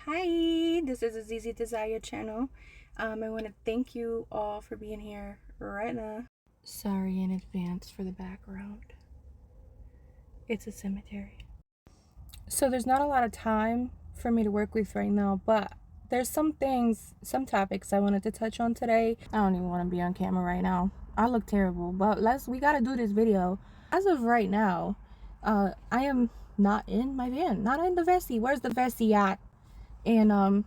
Hi, this is a Zeze Desire channel. I want to thank you all for being here right now. Sorry in advance for the background. It's a cemetery. So there's not a lot of time for me to work with right now, but there's some topics I wanted to touch on today. I don't even want to be on camera right now. I look terrible, but we gotta do this video. As of right now, I am not in my van, not in the Vessi. Where's the Vessi at? And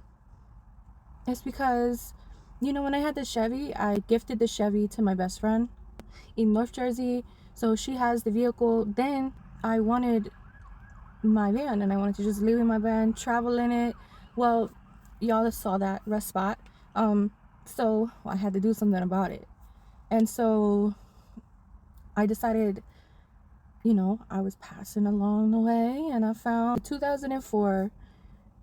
it's because, when I had the Chevy, I gifted the Chevy to my best friend in North Jersey. So she has the vehicle. Then I wanted my van and I wanted to just live in my van, travel in it. Well, y'all saw that rest spot. So I had to do something about it. And so I decided, I was passing along the way and I found a 2004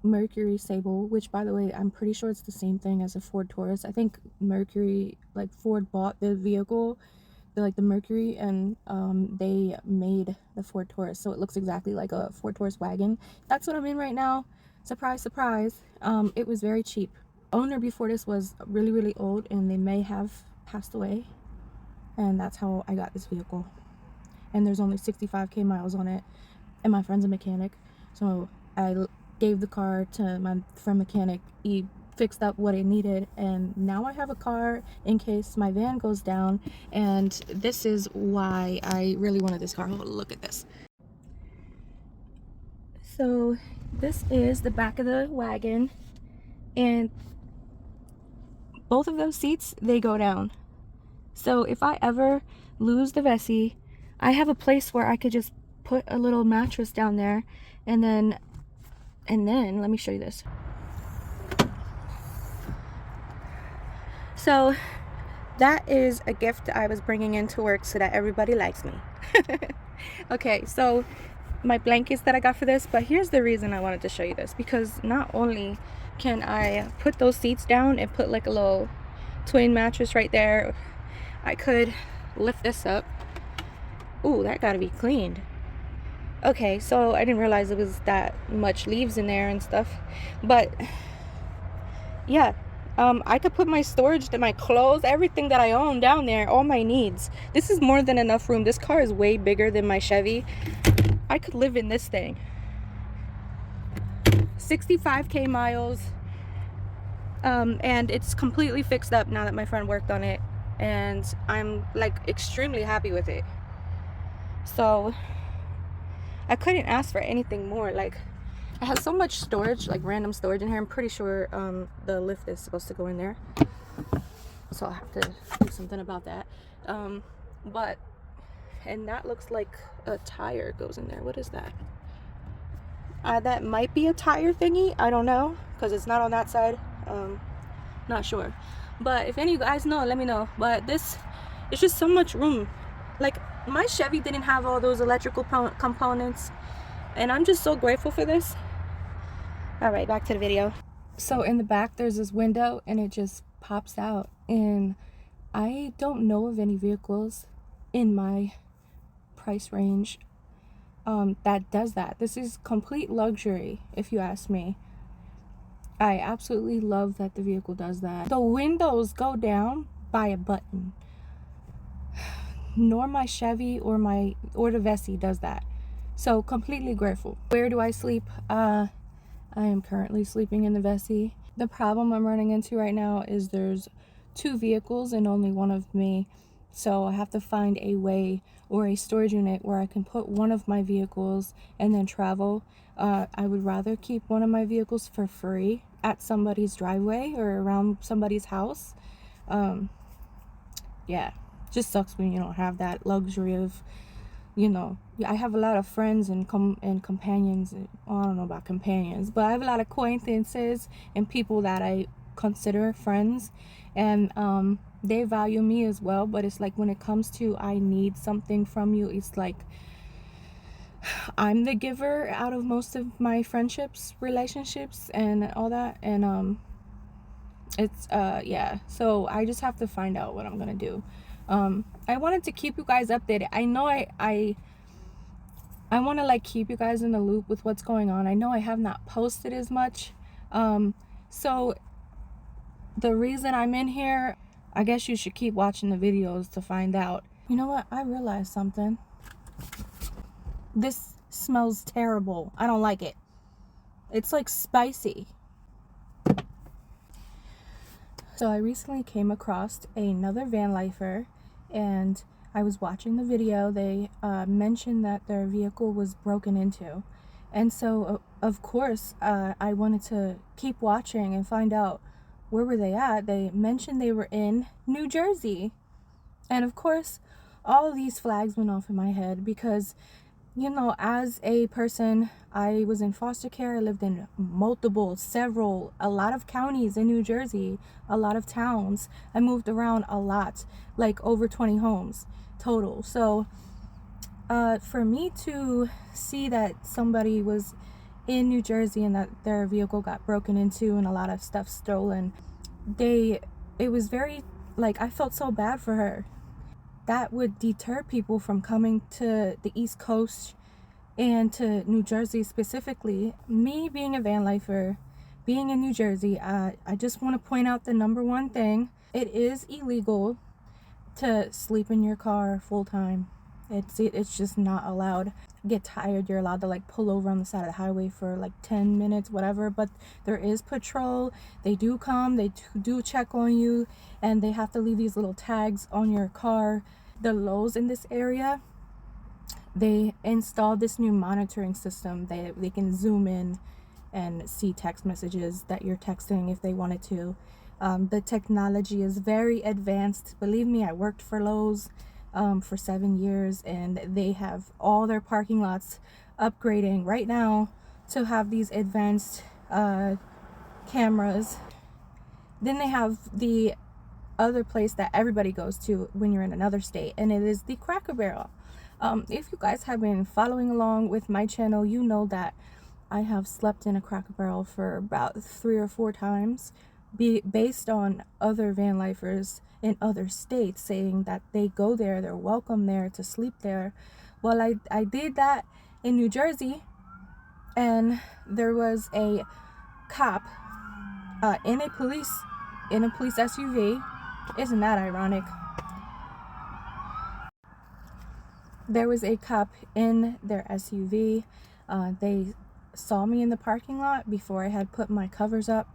Mercury Sable, which by the way, I'm pretty sure it's the same thing as a Ford Taurus. I think Mercury, like Ford bought the vehicle, the Mercury, and they made the Ford Taurus, so it looks exactly like a Ford Taurus wagon. That's what I'm in right now. Surprise, surprise. It was very cheap. Owner before this was really, really old, and they may have passed away, and that's how I got this vehicle. And there's only 65k miles on it, and my friend's a mechanic, so I gave the car to my friend mechanic. He fixed up what it needed, and now I have a car in case my van goes down. And this is why I really wanted this car. Hold on, look at this. So this is the back of the wagon, and both of those seats, they go down. So if I ever lose the Vessi, I have a place where I could just put a little mattress down there, and then let me show you this. So that is a gift I was bringing into work so that everybody likes me. Okay, so my blankets that I got for this, but here's the reason I wanted to show you this, because not only can I put those seats down and put like a little twin mattress right there, I could lift this up. Ooh, that gotta be cleaned. Okay, so I didn't realize it was that much leaves in there and stuff, but yeah, I could put my storage, my clothes, everything that I own down there, all my needs. This is more than enough room. This car is way bigger than my Chevy. I could live in this thing. 65k miles, and it's completely fixed up now that my friend worked on it, and I'm like extremely happy with it. So I couldn't ask for anything more. Like, I have so much storage, like random storage in here. I'm pretty sure the lift is supposed to go in there, so I'll have to do something about that. And that looks like a tire goes in there. What is that? That might be a tire thingy. I don't know, because it's not on that side. Not sure, but if any of you guys know, let me know. But this, it's just so much room. Like, my Chevy didn't have all those electrical components, and I'm just so grateful for this. All right, back to the video. So in the back there's this window and it just pops out, and I don't know of any vehicles in my price range that does that. This is complete luxury, if you ask me. I absolutely love that the vehicle does that. The windows go down by a button. Nor my Chevy or the Vessi does that. So completely grateful. Where do I sleep? I am currently sleeping in the Vessi. The problem I'm running into right now is there's 2 vehicles and only one of me. So I have to find a way or a storage unit where I can put one of my vehicles and then travel. I would rather keep one of my vehicles for free at somebody's driveway or around somebody's house. Yeah, just sucks when you don't have that luxury of, I have a lot of friends and companions. Well, I don't know about companions, but I have a lot of acquaintances and people that I consider friends, and they value me as well. But it's like, when it comes to I need something from you, it's like I'm the giver out of most of my friendships, relationships, and all that. And it's yeah, so I just have to find out what I'm gonna do. I wanted to keep you guys updated. I know I want to like keep you guys in the loop with what's going on. I know I have not posted as much So the reason I'm in here, I guess you should keep watching the videos to find out. You know what? I realized something. This smells terrible. I don't like it. It's like spicy. So I recently came across another Vanlifer, and I was watching the video. They mentioned that their vehicle was broken into, and so of course I wanted to keep watching and find out where were they at. They mentioned they were in New Jersey, and of course all of these flags went off in my head because, you know, as a person, I was in foster care. I lived in a lot of counties in New Jersey, a lot of towns. I moved around a lot, like over 20 homes total. So for me to see that somebody was in New Jersey and that their vehicle got broken into and a lot of stuff stolen, it was very, like, I felt so bad for her. That would deter people from coming to the East Coast and to New Jersey specifically. Me being a van lifer, being in New Jersey, I just want to point out the number one thing. It is illegal to sleep in your car full time. It's just not allowed. Get tired, you're allowed to like pull over on the side of the highway for like 10 minutes, whatever, but there is patrol. They do come, they do check on you, and they have to leave these little tags on your car. The Lowe's in this area, they installed this new monitoring system. They can zoom in and see text messages that you're texting if they wanted to. The technology is very advanced. Believe me, I worked for Lowe's for 7 years, and they have all their parking lots upgrading right now to have these advanced cameras. Then they have the other place that everybody goes to when you're in another state, and it is the Cracker Barrel. If you guys have been following along with my channel, you know that I have slept in a Cracker Barrel for about 3 or 4 times, based on other van lifers in other states saying that they go there, they're welcome there to sleep there. Well, I did that in New Jersey, and there was a cop in a police SUV. Isn't that ironic? There was a cop in their SUV. They saw me in the parking lot before I had put my covers up,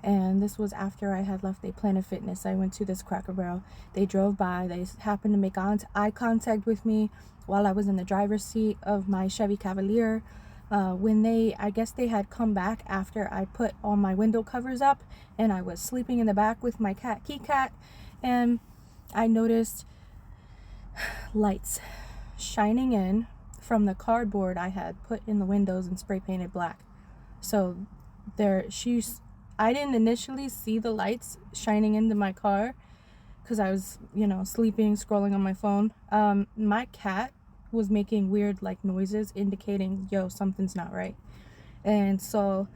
and this was after I had left a Planet Fitness. I went to this Cracker Barrel. They drove by. They happened to make eye contact with me while I was in the driver's seat of my Chevy Cavalier. When I guess they had come back after I put all my window covers up, and I was sleeping in the back with my kitty cat, and I noticed lights shining in from the cardboard I had put in the windows and spray painted black. So I didn't initially see the lights shining into my car because I was, sleeping, scrolling on my phone. My cat was making weird like noises indicating, yo, something's not right. And so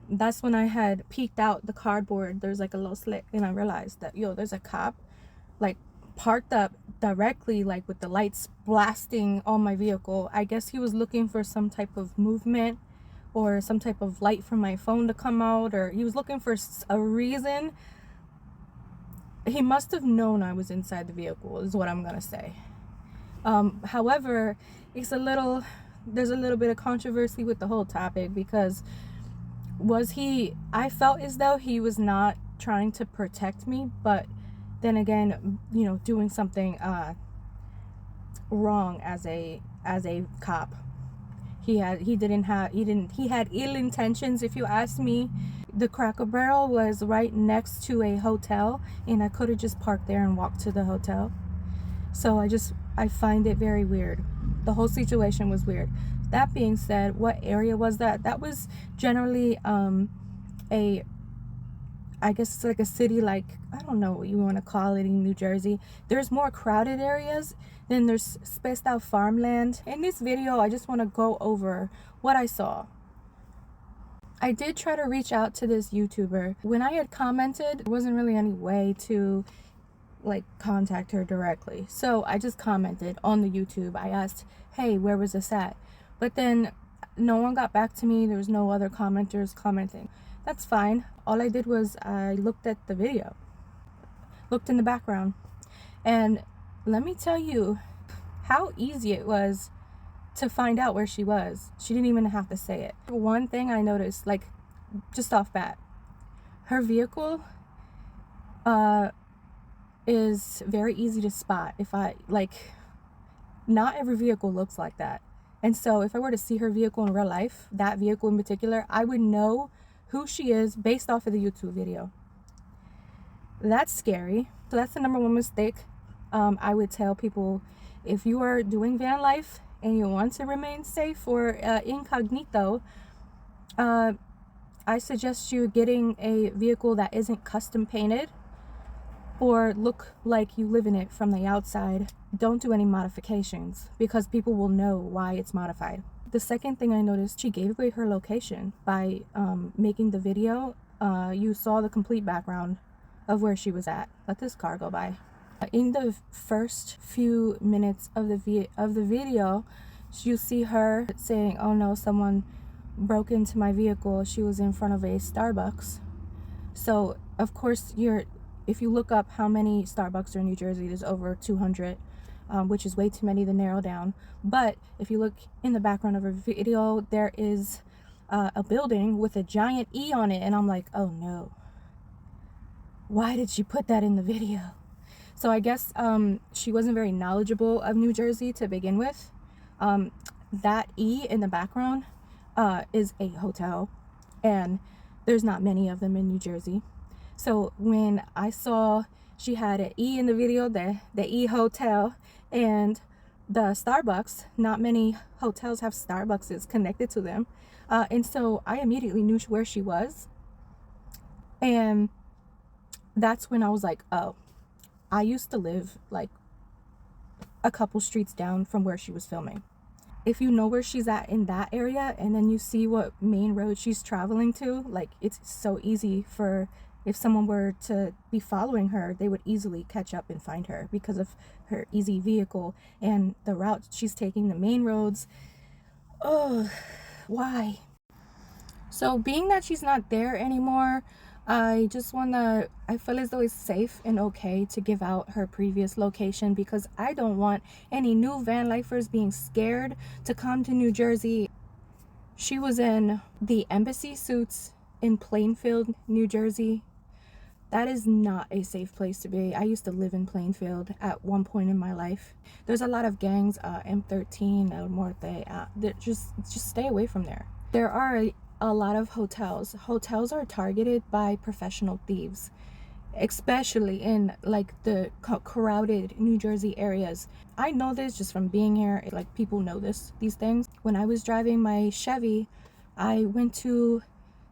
that's when I had peeked out the cardboard. There's like a little slit, and I realized that, yo, there's a cop like parked up directly, like with the lights blasting on my vehicle. I guess he was looking for some type of movement or some type of light from my phone to come out, or he was looking for a reason. He must have known I was inside the vehicle, is what I'm gonna say. However, there's a little bit of controversy with the whole topic, because I felt as though he was not trying to protect me, but then again, doing something wrong as a cop. He had ill intentions, if you ask me. The Cracker Barrel was right next to a hotel, and I could have just parked there and walked to the hotel. So I find it very weird. The whole situation was weird. That being said, what area was that? That was generally I guess it's like a city, like, I don't know what you want to call it, in New Jersey. There's more crowded areas, then there's spaced out farmland. In this video, I just want to go over what I saw. I did try to reach out to this YouTuber. When I had commented, there wasn't really any way to like contact her directly. So I just commented on the YouTube. I asked, hey, where was this at? But then no one got back to me. There was no other commenters commenting. That's fine. All I did was I looked at the video, looked in the background, and let me tell you how easy it was to find out where she was. She didn't even have to say it. One thing I noticed, like, just off bat, her vehicle is very easy to spot. If I, like, not every vehicle looks like that. And so if I were to see her vehicle in real life, that vehicle in particular, I would know who she is based off of the YouTube video. That's scary. So that's the number one mistake I would tell people. If you are doing van life and you want to remain safe or incognito, I suggest you getting a vehicle that isn't custom painted or look like you live in it from the outside. Don't do any modifications because people will know why it's modified. The second thing I noticed, she gave away her location by making the video. You saw the complete background of where she was at. Let this car go by. In the first few minutes of the video, you see her saying, "Oh no, someone broke into my vehicle." She was in front of a Starbucks. So of course, if you look up how many Starbucks are in New Jersey, there's over 200, which is way too many to narrow down. But if you look in the background of her video, there is a building with a giant E on it, and I'm like, oh no, why did she put that in the video? So I guess she wasn't very knowledgeable of New Jersey to begin with. That E in the background is a hotel, and there's not many of them in New Jersey. So when I saw she had an E in the video, the E Hotel, and the Starbucks, not many hotels have Starbucks connected to them. And so I immediately knew where she was. And that's when I was like, oh, I used to live like a couple streets down from where she was filming. If you know where she's at in that area and then you see what main road she's traveling to, like, it's so easy for, if someone were to be following her, they would easily catch up and find her because of her easy vehicle and the route she's taking, the main roads. Oh, why? So being that she's not there anymore, I feel as though it's safe and okay to give out her previous location because I don't want any new van lifers being scared to come to New Jersey. She was in the Embassy Suites in Plainfield, New Jersey. That is not a safe place to be. I used to live in Plainfield at one point in my life. There's a lot of gangs, M13, El Norte. Just stay away from there. There are a lot of hotels. Hotels are targeted by professional thieves, especially in like the crowded New Jersey areas. I know this just from being here. Like, people know these things. When I was driving my Chevy, I went to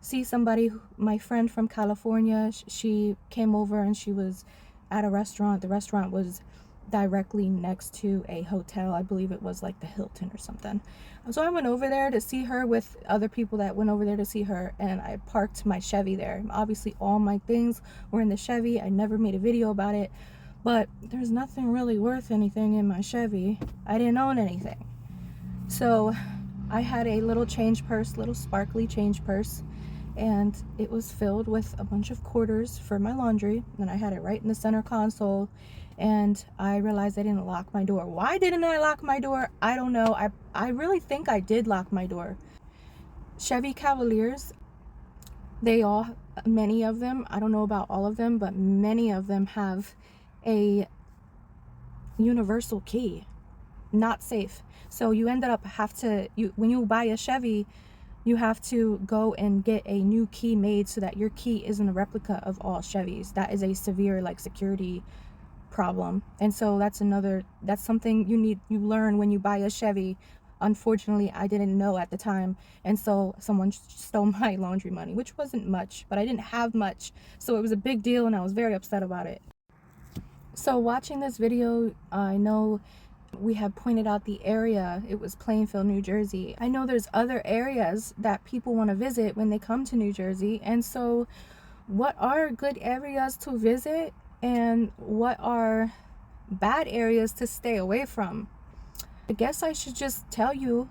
see somebody, my friend from California. She came over and she was at a restaurant. The restaurant was directly next to a hotel. I believe it was like the Hilton or something. So I went over there to see her with other people that went over there to see her, and I parked my Chevy there. Obviously all my things were in the Chevy. I never made a video about it, but there's nothing really worth anything in my Chevy. I didn't own anything. So I had a little change purse, little sparkly change purse, and it was filled with a bunch of quarters for my laundry, and I had it right in the center console. And I realized I didn't lock my door. Why didn't I lock my door? I don't know. I really think I did lock my door. Chevy Cavaliers, many of them, I don't know about all of them, but many of them have a universal key. Not safe. So you ended up when you buy a Chevy, you have to go and get a new key made so that your key isn't a replica of all Chevys. That is a severe security problem. And so that's something you learn when you buy a Chevy. Unfortunately, I didn't know at the time, and so someone stole my laundry money, which wasn't much, but I didn't have much, so it was a big deal and I was very upset about it. So watching this video, I know we have pointed out the area. It was Plainfield, New Jersey. I know there's other areas that people want to visit when they come to New Jersey, and so what are good areas to visit and what are bad areas to stay away from? I guess I should just tell you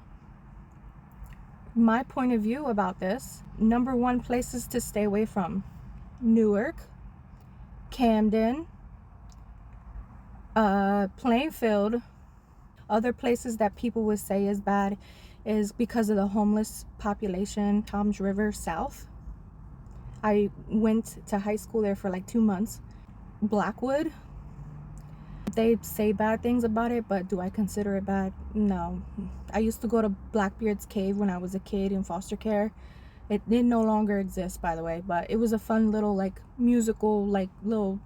my point of view about this, number one places to stay away from: Newark, Camden, Plainfield. Other places that people would say is bad is because of the homeless population. Toms River South. I went to high school there for like 2 months. Blackwood. They say bad things about it, but do I consider it bad? No. I used to go to Blackbeard's Cave when I was a kid in foster care. It no longer exists, by the way, but it was a fun little like musical, like little,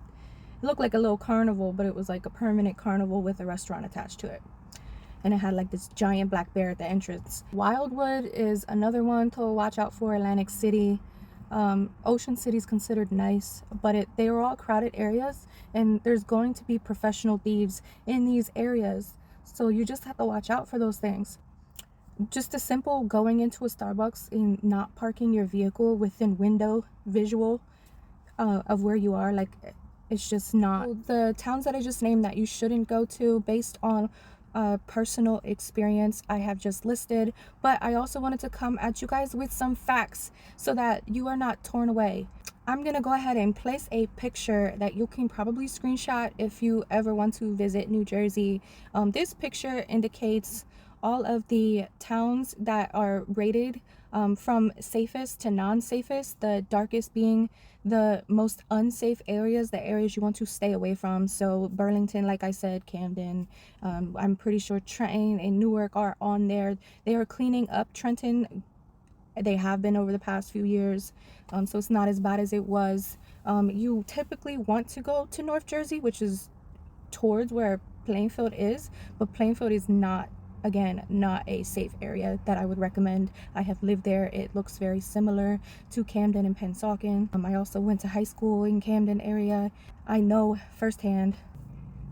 it looked like a little carnival, but it was like a permanent carnival with a restaurant attached to it. And it had like this giant black bear at the entrance. Wildwood is another one to watch out for. Atlantic City. Ocean City is considered nice, but they are all crowded areas, and there's going to be professional thieves in these areas. So you just have to watch out for those things. Just a simple going into a Starbucks and not parking your vehicle within window visual of where you are, like, it's just not. The towns that I just named that you shouldn't go to based on personal experience I have just listed, but I also wanted to come at you guys with some facts so that you are not torn away. I'm gonna go ahead and place a picture that you can probably screenshot if you ever want to visit New Jersey. This picture indicates all of the towns that are rated from safest to non-safest, the darkest being the most unsafe areas, the areas you want to stay away from. So Burlington, like I said, Camden, I'm pretty sure Trenton and Newark are on there. They are cleaning up Trenton. They have been over the past few years, so it's not as bad as it was. You typically want to go to North Jersey, which is towards where Plainfield is, but Plainfield is not, again, not a safe area that I would recommend. I have lived there. It looks very similar to Camden and Pennsauken. I also went to high school in Camden area. I know firsthand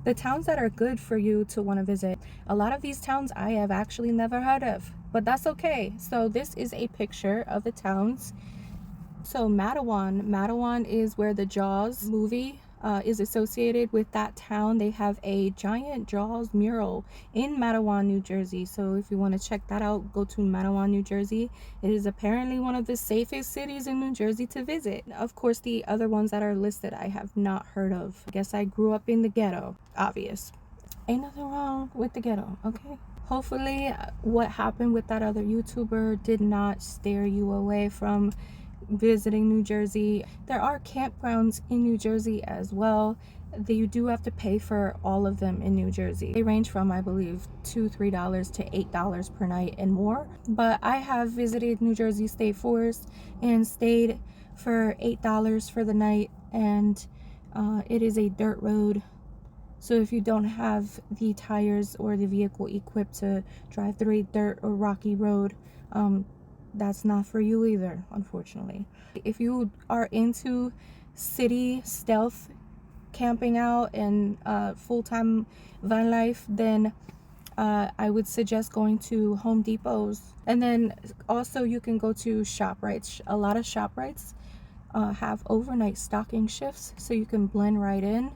the towns that are good for you to want to visit. A lot of these towns I have actually never heard of, but that's okay. So this is a picture of the towns. So Matawan is where the Jaws movie is associated with that town. They have a giant Jaws mural in Matawan, New Jersey. So if you want to check that out, go to Matawan, New Jersey. It is apparently one of the safest cities in New Jersey to visit. Of course, the other ones that are listed I have not heard of. I guess I grew up in the ghetto. Obvious. Ain't nothing wrong with the ghetto, okay? Hopefully what happened with that other YouTuber did not steer you away from visiting New Jersey. There are campgrounds in New Jersey as well. You do have to pay for all of them in New Jersey. They range from, I believe, $2-3 to $8 per night and more. But I have visited New Jersey State Forest and stayed for $8 for the night, and it is a dirt road. So if you don't have the tires or the vehicle equipped to drive through a dirt or rocky road, that's not for you either, unfortunately. If you are into city stealth camping out and full-time van life, then I would suggest going to Home Depots. And then also you can go to ShopRites. A lot of ShopRites have overnight stocking shifts, so you can blend right in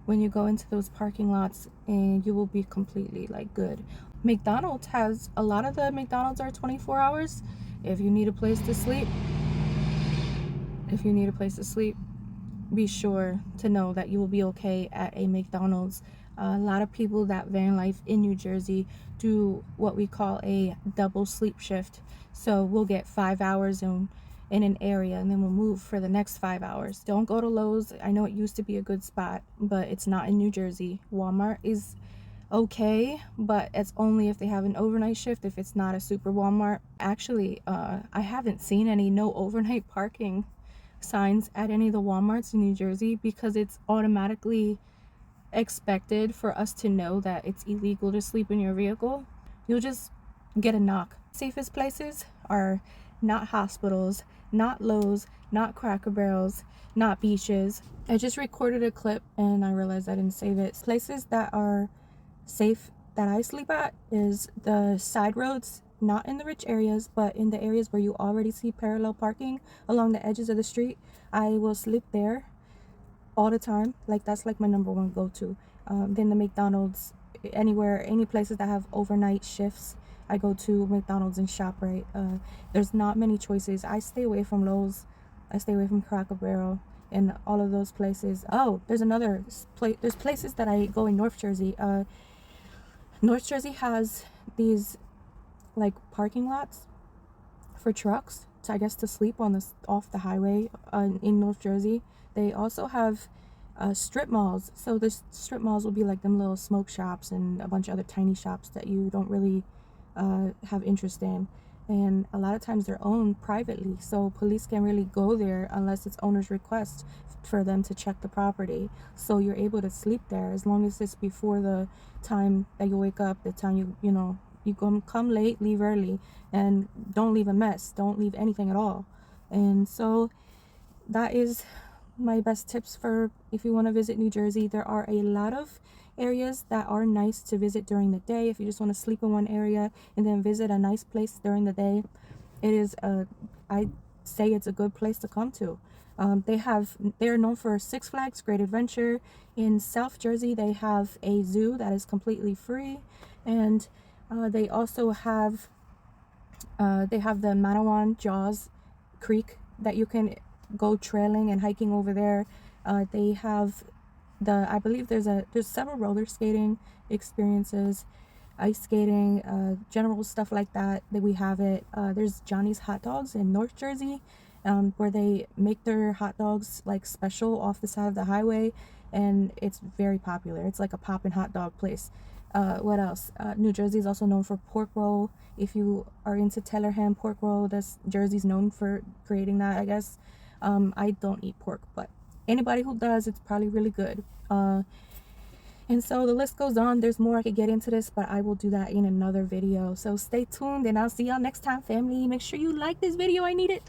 when you go into those parking lots, and you will be completely like good. McDonald's has, a lot of the McDonald's are 24 hours. If you need a place to sleep, be sure to know that you will be okay at a McDonald's. A lot of people that van life in New Jersey do what we call a double sleep shift. So we'll get 5 hours in an area, and then we'll move for the next 5 hours. Don't go to Lowe's. I know it used to be a good spot, but it's not in New Jersey. Walmart is okay, but it's only if they have an overnight shift, if it's not a super Walmart. Actually, I haven't seen any no overnight parking signs at any of the Walmarts in New Jersey, because it's automatically expected for us to know that it's illegal to sleep in your vehicle. You'll just get a knock. Safest places are not hospitals, not Lowe's, not Cracker Barrels, not beaches. I just recorded a clip and I realized I didn't save it. Places that are safe that I sleep at is the side roads, not in the rich areas, but in the areas where you already see parallel parking along the edges of the street. I will sleep there all the time. Like, that's like my number one go-to. Then the McDonald's, anywhere, any places that have overnight shifts, I go to McDonald's and ShopRite. There's not many choices. I stay away from Lowe's. I stay away from Cracker Barrel and all of those places. Oh, there's another place. There's places that I go in North Jersey. North Jersey has these like parking lots for trucks to, I guess, to sleep on this off the highway in North Jersey. They also have strip malls. So the strip malls will be like them little smoke shops and a bunch of other tiny shops that you don't really have interest in. And a lot of times they're owned privately, so police can't really go there unless it's owner's request for them to check the property. So you're able to sleep there as long as it's before the time that you wake up, the time you know you come late, leave early, and don't leave a mess, don't leave anything at all. And so that is my best tips for if you want to visit New Jersey. There are a lot of areas that are nice to visit during the day if you just want to sleep in one area and then visit a nice place during the day. It is I say it's a good place to come to. They're known for Six Flags Great Adventure. In South Jersey they have a zoo that is completely free, and they also have the Manawan Jaws Creek that you can go trailing and hiking over there. They have I believe there's several roller skating experiences, ice skating, general stuff like that we have it. There's Johnny's Hot Dogs in North Jersey, where they make their hot dogs like special off the side of the highway, and it's very popular. It's like a poppin' hot dog place. What else? New Jersey is also known for pork roll. If you are into Tellerham pork roll, Jersey's known for creating that, I guess. I don't eat pork, but anybody who does, it's probably really good. And so the list goes on. There's more I could get into this, but I will do that in another video. So stay tuned, and I'll see y'all next time, family. Make sure you like this video. I need it.